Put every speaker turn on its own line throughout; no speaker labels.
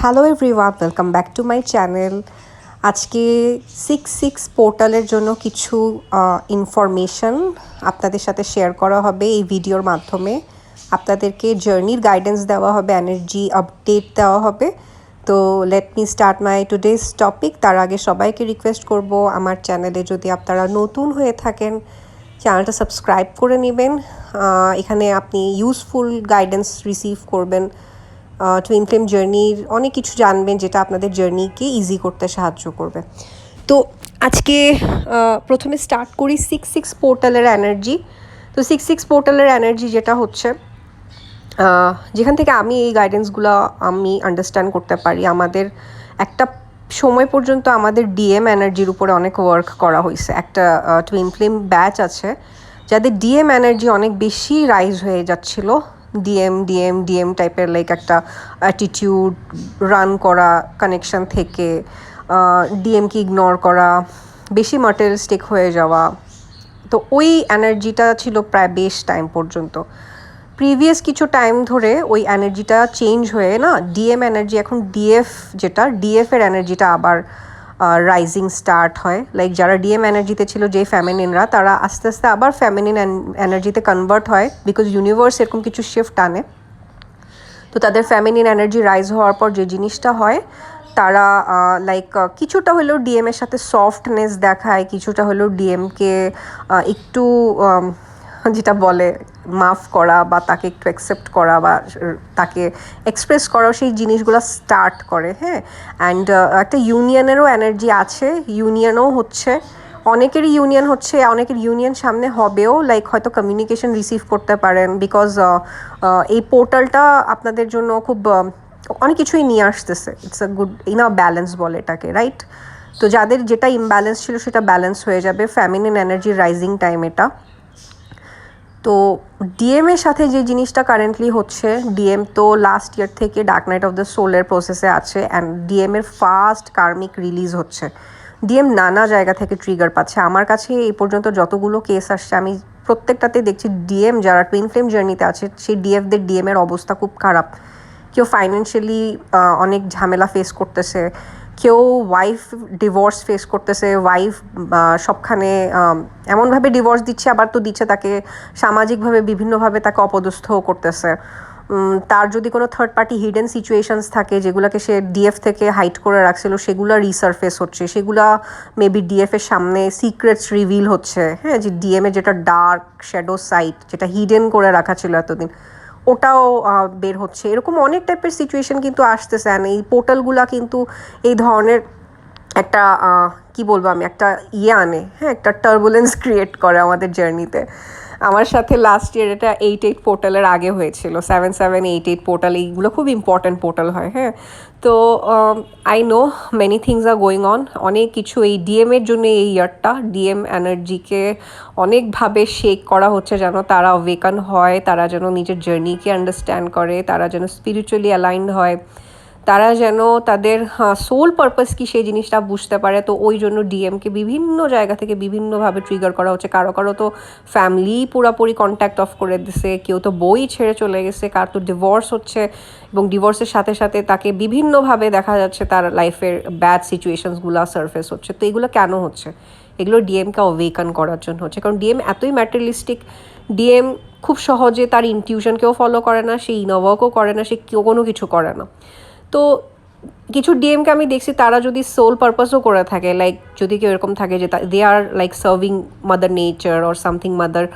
Hello everyone, welcome back to my channel. আজকে 6 পোর্টালের জন্য কিছু ইনফরমেশন আপনাদের সাথে শেয়ার করা হবে এই ভিডিওর মাধ্যমে। আপনাদেরকে জার্নির গাইডেন্স দেওয়া হবে, এনার্জি আপডেট দেওয়া হবে। তো let me start my today's topic. তার আগে সবাইকে রিকোয়েস্ট করব, আমার চ্যানেলে যদি আপনারা নতুন হয়ে থাকেন চ্যানেলটা সাবস্ক্রাইব করে নেবেন। এখানে আপনি ইউজফুল গাইডেন্স রিসিভ করবেন, টুইন ফ্লেম জার্নির অনেক কিছু জানবেন যেটা আপনাদের জার্নিকে ইজি করতে সাহায্য করবে। তো আজকে প্রথমে স্টার্ট করি 6 পোর্টালের এনার্জি। তো 6 পোর্টালের এনার্জি যেটা হচ্ছে, যেখান থেকে আমি এই গাইডেন্সগুলো আমি আন্ডারস্ট্যান্ড করতে পারি, আমাদের একটা সময় পর্যন্ত আমাদের ডিএম এনার্জির উপরে অনেক ওয়ার্ক করা হয়েছে। একটা টুইন ফ্লেম ব্যাচ আছে যাদের ডিএম এনার্জি অনেক বেশি রাইজ হয়ে যাচ্ছিলো। ডিএম টাইপের লাইক একটা অ্যাটিটিউড, রান করা কানেকশন থেকে ডিএমকে ইগনোর করা, বেশি ম্যাটেরিয়ালিস্টিক হয়ে যাওয়া। তো ওই এনার্জিটা ছিল প্রায় বেশ টাইম পর্যন্ত। প্রিভিয়াস কিছু টাইম ধরে ওই এনার্জিটা চেঞ্জ হয়ে না ডিএম এনার্জি এখন যেটা ডিএফের এনার্জিটা আবার রাইজিং স্টার্ট হয়। লাইক যারা ডিএম এনার্জিতে ছিল, যে ফ্যামিনিনরা, তারা আস্তে আস্তে আবার ফ্যামিনিন এনার্জিতে কনভার্ট হয়, বিকজ ইউনিভার্স এরকম কিছু শিফট আনে। তো তাদের ফ্যামিনিন এনার্জি রাইজ হওয়ার পর যে জিনিসটা হয়, তারা লাইক কিছুটা হলেও ডিএমের সাথে সফটনেস দেখায়, কিছুটা হলেও ডিএমকে একটু যেটা বলে মাফ করা বা তাকে একটু অ্যাকসেপ্ট করা বা তাকে এক্সপ্রেস করা, সেই জিনিসগুলো স্টার্ট করে। হ্যাঁ, অ্যান্ড একটা ইউনিয়নেরও এনার্জি আছে। ইউনিয়নও হচ্ছে, অনেকেরই ইউনিয়ন হচ্ছে, অনেকের ইউনিয়ন সামনে হবেও। লাইক হয়তো কমিউনিকেশন রিসিভ করতে পারেন, বিকজ এই পোর্টালটা আপনাদের জন্য খুব অনেক কিছুই নিয়ে আসতেছে। ইটস আ গুড ব্যালেন্স বলে এটাকে, রাইট? তো যাদের যেটা ইমব্যালেন্স ছিল সেটা ব্যালেন্স হয়ে যাবে। ফ্যামিনিন এনার্জি রাইজিং টাইম এটা। তো ডিএমের সাথে যে জিনিসটা কারেন্টলি হচ্ছে, ডিএম তো লাস্ট ইয়ার থেকে ডার্ক নাইট অফ দ্য সোলের প্রসেসে আছে, অ্যান্ড ডিএমের ফার্স্ট কার্মিক রিলিজ হচ্ছে। ডিএম নানা জায়গা থেকে ট্রিগার পাচ্ছে। আমার কাছে এই পর্যন্ত যতগুলো কেস আসছে, আমি প্রত্যেকটাতে দেখছি ডিএম যারা টুইন ফ্লেম জার্নিতে আছে, সেই ডিএফদের ডিএমের অবস্থা খুব খারাপ। কেউ ফাইন্যান্সিয়ালি অনেক ঝামেলা ফেস করতেছে, কেউ ওয়াইফ ডিভোর্স ফেস করতেছে। ওয়াইফ সবখানে এমনভাবে ডিভোর্স দিচ্ছে, আবার তো দিচ্ছে তাকে সামাজিকভাবে বিভিন্নভাবে তাকে অপদস্থও করতেছে। তার যদি কোনো থার্ড পার্টি হিডেন সিচুয়েশনস থাকে, যেগুলোকে সে ডিএফ থেকে হাইড করে রাখছিল, সেগুলো রিসারফেস হচ্ছে। সেগুলা মেবি ডিএফের সামনে সিক্রেটস রিভিল হচ্ছে। হ্যাঁ, যে ডিএমে যেটা ডার্ক শ্যাডো সাইড, যেটা হিডেন করে রাখা ছিল এতদিন, ওটাও বের হচ্ছে। এরকম অনেক টাইপের সিচুয়েশন কিন্তু আসতেছে। অ্যান্ড এই পোর্টালগুলা কিন্তু এই ধরনের একটা কি বলবো আমি, একটা আনে, হ্যাঁ, একটা টার্বুলেন্স ক্রিয়েট করে আমাদের জার্নিতে। আমার সাথে লাস্ট ইয়ার এটা 8 পোর্টালের আগে হয়েছিল। 7 7 8 পোর্টাল, এইগুলো খুব ইম্পর্ট্যান্ট পোর্টাল হয়। হ্যাঁ, তো I know many things are going on. অনেক কিছু এই ডিএমের জন্য এই ইয়ারটা ডিএম এনার্জিকে অনেকভাবে শেক করা হচ্ছে, যেন তারা অ্যাওয়েকান হয়, তারা যেন নিজের জার্নিকে আন্ডারস্ট্যান্ড করে, তারা যেন স্পিরিচুয়ালি অ্যালাইন্ড হয়, তারা যেন তাদের সোল পারপাস কি সেই জিনিসটা বুঝতে পারে। তো ওই জন্য ডিএমকে বিভিন্ন জায়গা থেকে বিভিন্নভাবে ট্রিগার করা হচ্ছে। কারো কারো তো ফ্যামিলি পুরোপুরি কন্ট্যাক্ট অফ করে দিছে, কেউ তো বই ছেড়ে চলে গেছে, কার তো ডিভোর্স হচ্ছে, এবং ডিভোর্সের সাথে সাথে তাকে বিভিন্নভাবে দেখা যাচ্ছে তার লাইফের ব্যাড সিচুয়েশনসগুলো সারফেস হচ্ছে। তো এগুলো কেন হচ্ছে? এগুলো ডিএমকে অ্যাওয়েকান করার জন্য হচ্ছে। কারণ ডিএম এতই ম্যাটেরিয়ালিস্টিক, ডিএম খুব সহজে তার ইনটিউশনকেও ফলো করে না, সে ইনার ওয়ার্কও করে না, সে কোনো কিছু করে না। তো কিছু ডিএমকে আমি দেখছি, তারা যদি সোল পারপাসও করে থাকে, লাইক যদি কেউ এরকম থাকে যে they are like serving mother nature or something, mother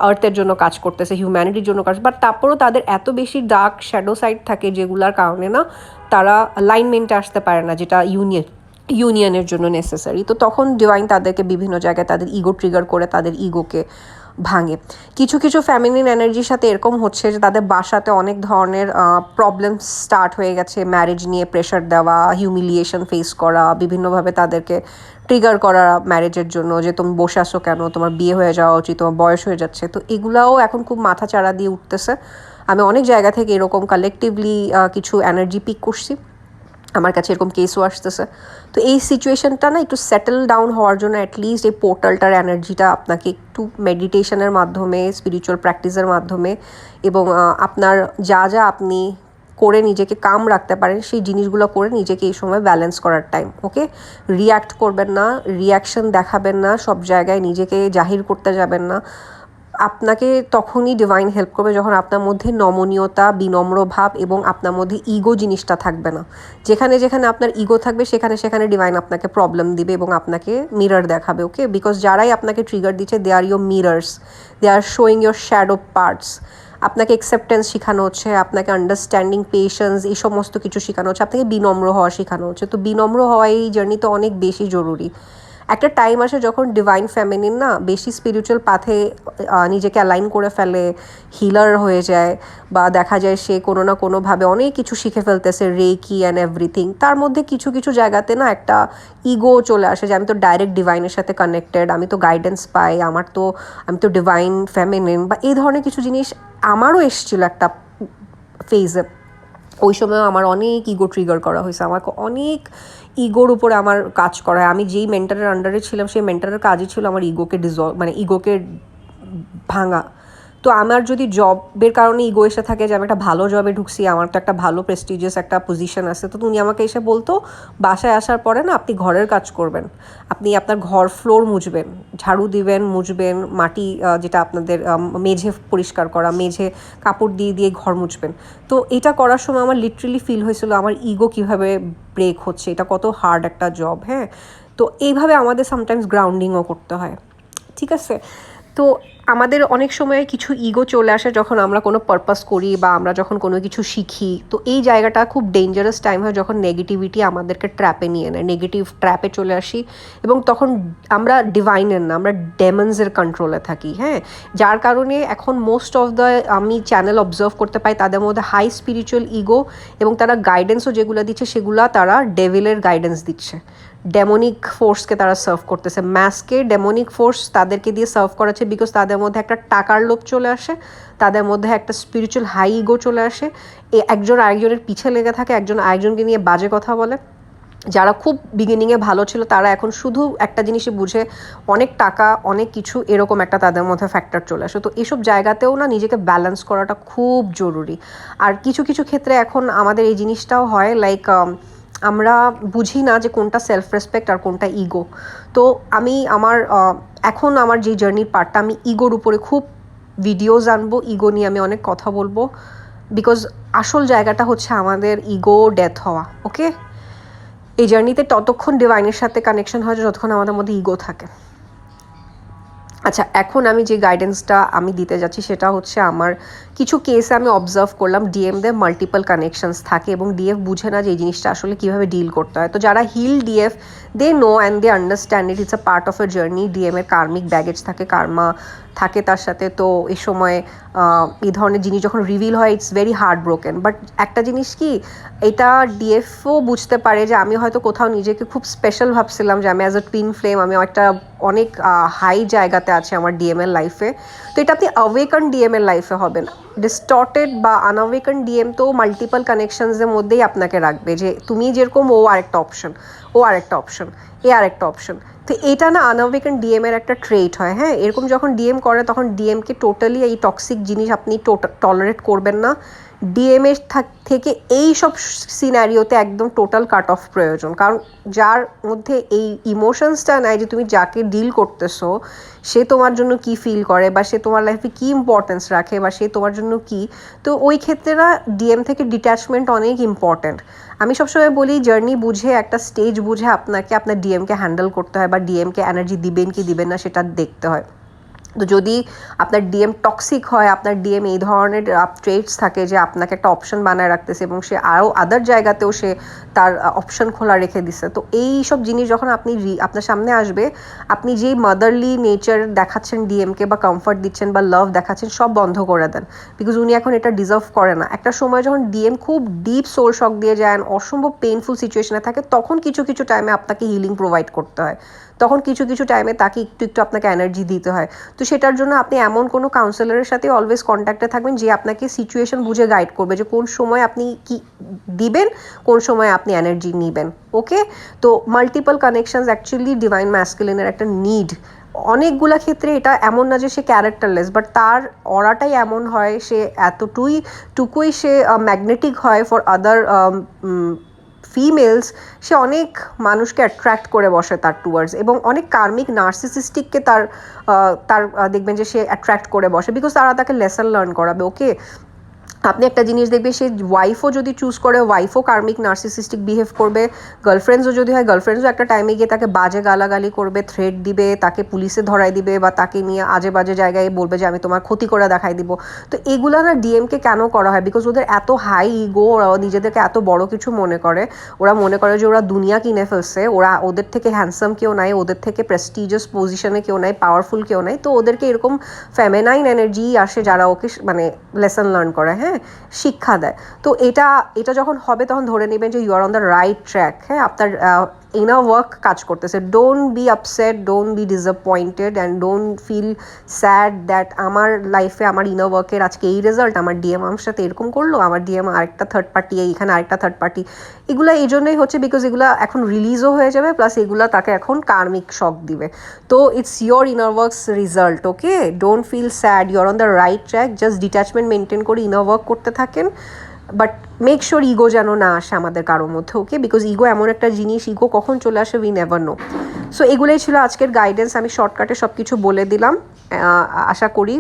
আর্থের জন্য কাজ করতেছে, হিউম্যানিটির জন্য কাজ, বাট তারপরেও তাদের এত বেশি ডার্ক শ্যাডো সাইড থাকে, যেগুলোর কারণে না তারা লাইনমেন্টে আসতে পারে না, যেটা ইউনিয়নের জন্য নেসেসারি। তো তখন ডিভাইন তাদেরকে বিভিন্ন জায়গায় তাদের ইগো ট্রিগার করে, তাদের ইগোকে ভাঙে। কিছু কিছু ফ্যামিলিন এনার্জির সাথে এরকম হচ্ছে যে তাদের বাসাতে অনেক ধরনের প্রবলেম স্টার্ট হয়ে গেছে। ম্যারেজ নিয়ে প্রেশার দেওয়া, হিউমিলিয়েশন ফেস করা, বিভিন্নভাবে তাদেরকে ট্রিগার করা ম্যারেজের জন্য, যে তুমি বসে আসো কেন, তোমার বিয়ে হয়ে যাওয়া উচিত, তোমার বয়স হয়ে যাচ্ছে। তো এগুলাও এখন খুব মাথা চাড়া দিয়ে উঠতেছে। আমি অনেক জায়গা থেকে এরকম কালেকটিভলি কিছু এনার্জি পিক করছি, আমার কাছে এরকম কেসও আসতেছে। তো এই সিচুয়েশনটা না একটু সেটেল ডাউন হওয়ার জন্য অ্যাটলিস্ট এই পোর্টালটার এনার্জিটা আপনাকে একটু মেডিটেশনের মাধ্যমে, স্পিরিচুয়াল প্র্যাকটিসের মাধ্যমে, এবং আপনার যা যা আপনি করে নিজেকে কাম রাখতে পারেন, সেই জিনিসগুলো করে নিজেকে এই সময় ব্যালেন্স করার টাইম। ওকে, রিয়্যাক্ট করবেন না, রিয়াকশন দেখাবেন না, সব জায়গায় নিজেকে জাহির করতে যাবেন না। আপনাকে তখনই ডিভাইন হেল্প করবে যখন আপনার মধ্যে নমনীয়তা, বিনম্র ভাব এবং আপনার মধ্যে ইগো জিনিসটা থাকবে না। যেখানে যেখানে আপনার ইগো থাকবে সেখানে সেখানে ডিভাইন আপনাকে প্রবলেম দিবে এবং আপনাকে মিরর দেখাবে। ওকে, বিকজ যারাই আপনাকে ট্রিগার দিচ্ছে they are your mirrors, they are showing your shadow parts. আপনাকে অ্যাকসেপ্টেন্স শেখানো হচ্ছে, আপনাকে আন্ডারস্ট্যান্ডিং, পেশেন্স, এই সমস্ত কিছু শেখানো হচ্ছে, আপনাকে বিনম্র হওয়া শেখানো হচ্ছে। তো বিনম্র হওয়া এই জার্নিতে অনেক বেশি জরুরি। একটা টাইম আসে যখন ডিভাইন ফেমিনিন না বেশি স্পিরিচুয়াল পাথে নিজেকে অ্যালাইন করে ফেলে, হিলার হয়ে যায়, বা দেখা যায় সে কোনো না কোনোভাবে অনেক কিছু শিখে ফেলতেছে, রেকি অ্যান্ড এভরিথিং। তার মধ্যে কিছু কিছু জায়গাতে না একটা ইগো চলে আসে যে আমি তো ডাইরেক্ট ডিভাইনের সাথে কানেক্টেড, আমি তো গাইডেন্স পাই, আমি তো ডিভাইন ফেমিনিন, বা এই ধরনের কিছু জিনিস আমারও এসেছিলো একটা ফেজে। ওই সময় আমার অনেক ইগো ট্রিগার করা হয়েছে, আমাকে অনেক ইগোর উপরে আমার কাজ করা হয়। আমি যেই মেন্টারের আন্ডারে ছিলাম সেই মেন্টারের কাজই ছিল আমার ইগোকে ইগোকে ভাঙা। তো আমার যদি জবের কারণে ইগো এসে থাকে যে আমি একটা ভালো জবে ঢুকছি, আমার তো একটা ভালো প্রেস্টিজিয়াস একটা পজিশন আছে, তো উনি আমাকে এসে বলতো বাসায় আসার পরে না আপনি ঘরের কাজ করবেন, আপনি আপনার ঘর ফ্লোর মুছবেন, ঝাড়ু দিবেন, মুছবেন, মাটি যেটা আপনাদের মেঝে পরিষ্কার করা, মেঝে কাপড় দিয়ে দিয়ে ঘর মুছবেন। তো এটা করার সময় আমার লিটারেলি ফিল হয়েছিল আমার ইগো কীভাবে ব্রেক হচ্ছে, এটা কত হার্ড একটা জব। হ্যাঁ, তো এইভাবে আমাদের সামটাইমস গ্রাউন্ডিংও করতে হয়। ঠিক আছে, তো আমাদের অনেক সময় কিছু ইগো চলে আসে যখন আমরা কোনো পারপাস করি বা আমরা যখন কোনো কিছু শিখি। তো এই জায়গাটা খুব ডেঞ্জারাস টাইম হয় যখন নেগেটিভিটি আমাদেরকে ট্র্যাপে নিয়ে নেয়, নেগেটিভ ট্র্যাপে চলে আসি, এবং তখন আমরা ডিভাইনের না, আমরা ডেমন্সের কন্ট্রোলে থাকি। হ্যাঁ, যার কারণে এখন মোস্ট অফ দ্য আমি চ্যানেল অবজার্ভ করতে পাই তাদের মধ্যে হাই স্পিরিচুয়াল ইগো, এবং তারা গাইডেন্সও যেগুলো দিচ্ছে সেগুলো তারা ডেভিলের গাইডেন্স দিচ্ছে, ডেমনিক ফোর্সকে তারা সার্ভ করতেছে, ম্যাসকে ডেমনিক ফোর্স তাদেরকে দিয়ে সার্ভ করাচ্ছে, বিকজ তাদের মধ্যে একটা টাকার লোভ চলে আসে, তাদের মধ্যে একটা স্পিরিচুয়াল হাই ইগো চলে আসে, একজন আরেকজনের পিছে লেগে থাকে, একজন আরেকজনকে নিয়ে বাজে কথা বলে। যারা খুব বিগিনিংয়ে ভালো ছিল তারা এখন শুধু একটা জিনিসই বুঝে অনেক টাকা, অনেক কিছু, এরকম একটা তাদের মধ্যে ফ্যাক্টর চলে আসে। তো এসব জায়গাতেও না নিজেকে ব্যালেন্স করাটা খুব জরুরি। আর কিছু কিছু ক্ষেত্রে এখন আমাদের এই জিনিসটাও হয়, লাইক আমরা বুঝি না যে কোনটা সেলফ রেসপেক্ট আর কোনটা ইগো। তো আমি এখন আমার যে জার্নির পার্টটা, আমি ইগোর উপরে খুব ভিডিওজ আনবো, ইগো নিয়ে আমি অনেক কথা বলবো, বিকজ আসল জায়গাটা হচ্ছে আমাদের ইগো ডেথ হওয়া। ওকে, এই জার্নিতে ততক্ষণ ডিভাইনের সাথে কানেকশন হয় যতক্ষণ আমাদের মধ্যে ইগো থাকে। আচ্ছা, এখন আমি যে গাইডেন্সটা আমি দিতে যাচ্ছি সেটা হচ্ছে আমার কিছু কেসে আমি অবজার্ভ করলাম ডিএমদের মাল্টিপল কানেকশনস থাকে এবং ডিএফ বুঝে না যে এই জিনিসটা আসলে কীভাবে ডিল করতে হয়। তো যারা হিল ডিএফ they know and they understand it's a part of a journey. ডিএমের কার্মিক ব্যাগেজ থাকে, কার্মা থাকে তার সাথে। তো এই সময় এই ধরনের জিনিস যখন রিভিল হয় it's very heart broken. But একটা জিনিস কি, এটা ডিএফও বুঝতে পারে যে আমি হয়তো কোথাও নিজেকে খুব স্পেশাল ভাবছিলাম, যে আমি অ্যাজ আ টুইন ফ্লেম আমি একটা অনেক হাই জায়গাতে আছে আমার ডিএমের লাইফে। তো এটা আপনি অ্যাওয়েকেন ডিএমের লাইফে হবে না। ডিস্টর্টেড বা আনঅ্যাওয়েকেন ডিএম তো মাল্টিপল কানেকশনসের মধ্যেই আপনাকে রাখবে, যে তুমি যেরকম ও আরেকটা অপশন, ও আরেকটা অপশন, এ আরেকটা অপশন। তো এটা না আনঅ্যাওয়েকেন ডিএমের একটা ট্রেট হয়। হ্যাঁ, এরকম যখন ডিএম করে তখন ডিএমকে টোটালি এই টক্সিক জিনিস আপনি টলারেট করবেন না। ডিএমের থেকে এই সব সিনারিওতে একদম টোটাল কাট অফ প্রয়োজন, কারণ যার মধ্যে এই ইমোশনসটা নাই যে তুমি যাকে ডিল করতেছো সে তোমার জন্য কি ফিল করে, বা সে তোমার লাইফে কী ইম্পর্টেন্স রাখে, বা সে তোমার জন্য কি, তো ওই ক্ষেত্রে না ডিএম থেকে ডিট্যাচমেন্ট অনেক ইম্পর্ট্যান্ট। আমি সবসময় বলি জার্নি বুঝে, একটা স্টেজ বুঝে আপনাকে আপনার ডিএমকে হ্যান্ডেল করতে হয়, বা ডিএমকে এনার্জি দিবেন কি দিবেন না সেটা দেখতে হয়। তো যদি আপনার ডিএম টক্সিক হয়, আপনার ডিএম এই ধরনের ট্রেটস থাকে যে আপনাকে একটা অপশন বানায় রাখতেছে এবং সে আরও আদার জায়গাতেও সে তার অপশন খোলা রেখে দিছে, তো এই সব জিনিস যখন আপনার সামনে আসবে, আপনি যেই মাদারলি নেচার দেখাচ্ছেন ডিএমকে, বা কমফর্ট দিচ্ছেন বা লাভ দেখাচ্ছেন, সব বন্ধ করে দেন, বিকজ উনি এখন এটা ডিজার্ভ করে না। একটা সময় যখন ডিএম খুব ডিপ সোল শক দিয়ে যায়, অসম্ভব পেইনফুল সিচুয়েশনে থাকে, তখন কিছু কিছু টাইমে আপনাকে হিলিং প্রোভাইড করতে হয়, তখন কিছু কিছু টাইমে তাকে একটু একটু আপনাকে এনার্জি দিতে হয়। তো সেটার জন্য আপনি এমন কোনো কাউন্সিলরের সাথে অলওয়েজ কন্ট্যাক্টে থাকবেন যে আপনাকে সিচুয়েশন বুঝে গাইড করবে, যে কোন সময় আপনি কি দিবেন, কোন সময় আপনি এনার্জি নেবেন। ওকে, তো মাল্টিপল কানেকশনস অ্যাকচুয়ালি ডিভাইন ম্যাসকুলিনের একটা নিড, অনেকগুলা ক্ষেত্রে এটা এমন না যে সে ক্যারেক্টারলেস, বাট তার অরাটাই এমন হয়, সে টুকুই সে ম্যাগনেটিক হয় ফর আদার ফিমেলস, সে অনেক মানুষকে অ্যাট্রাক্ট করে বসে তার টুয়ার্ডস, এবং অনেক কার্মিক নার্সিসিস্টিককে তার দেখবেন যে সে অ্যাট্রাক্ট করে বসে, বিকজ তারা তাকে লেসন লার্ন করাবে। ওকে, আপনি একটা জিনিস দেখবে, সে ওয়াইফও যদি চুজ করে, ওয়াইফও কার্মিক নার্সিসিস্টিক বিহেভ করবে, গার্লফ্রেন্ডসও যদি হয়, গার্লফ্রেন্ডসও একটা টাইমে গিয়ে তাকে বাজে গালাগালি করবে, থ্রেট দিবে, তাকে পুলিশে ধরাই দিবে, বা তাকে নিয়ে আজে বাজে জায়গায় বলবে যে আমি তোমার ক্ষতি করে দেখাই দিব। তো এগুলো না ডিএমকে কেন করা হয়? বিকজ ওদের এত হাই ইগো, ওরা নিজেদেরকে এত বড় কিছু মনে করে, ওরা মনে করে যে ওরা দুনিয়া কিনে ফেলছে, ওদের থেকে হ্যান্ডসাম কেউ নাই, ওদের থেকে প্রেস্টিজিয়াস পজিশনে কেউ নাই, পাওয়ারফুল কেউ নাই। তো ওদেরকে এরকম ফেমেনাইন এনার্জি আসে যারা ওকে মানে লেসন লার্ন করে, হ্যাঁ, শিক্ষা দেয়। তো এটা যখন হবে তখন ধরে নেবেন যে you are on the right track. হ্যাঁ, আপনার ইনার ওয়ার্ক কাজ করতেছে। Don't be upset, don't be disappointed, and don't feel sad that আমার লাইফে আমার ইনার ওয়ার্কের আজকে এই রেজাল্ট, আমার ডিএম আমার সাথে এরকম করলো, আমার ডিএম আরেকটা থার্ড পার্টি, এইখানে আরেকটা থার্ড পার্টি। এগুলো এই জন্যই হচ্ছে বিকজ এগুলো এখন রিলিজও হয়ে যাবে, প্লাস এগুলো তাকে এখন কার্মিক শক দিবে। তো it's your inner works result. Okay, don't feel sad, you are on the right track. Just detachment maintain করে ইনার ওয়ার্ক করতে থাকেন, বাট মেক শিওর ইগো যেন না আসে আমাদের কারোর মধ্যে। ওকে, বিকজ ইগো এমন একটা জিনিস, ইগো কখন চলে আসে উই নেভার নো। সো এগুলোই ছিল আজকের গাইডেন্স, আমি শর্টকাটে সব কিছু বলে দিলাম। আশা করি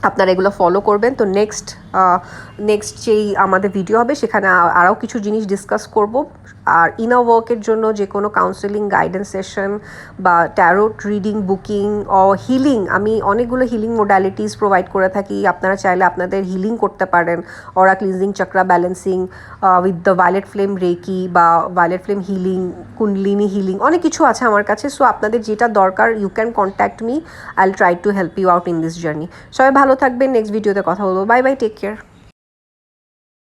আপনারা এগুলো ফলো করবেন। তো নেক্সট যেই আমাদের ভিডিও হবে সেখানে আরও কিছু জিনিস ডিসকাস করব। আর ইনার ওয়ার্কের জন্য যে কোনো কাউন্সেলিং, গাইডেন্স সেশন বা ট্যারোট রিডিং, বুকিং ও হিলিং, আমি অনেকগুলো হিলিং মোডালিটিস প্রোভাইড করে থাকি। আপনারা চাইলে আপনাদের হিলিং করতে পারেন, aura cleansing, chakra balancing with the violet flame reiki বা violet flame healing, kundalini healing, অনেক কিছু আছে আমার কাছে। সো আপনাদের যেটা দরকার you can contact me, I will try to help you out in this journey. সবাই ভালো থাকবেন, নেক্সট ভিডিওতে কথা বলবো। Bye bye, take care.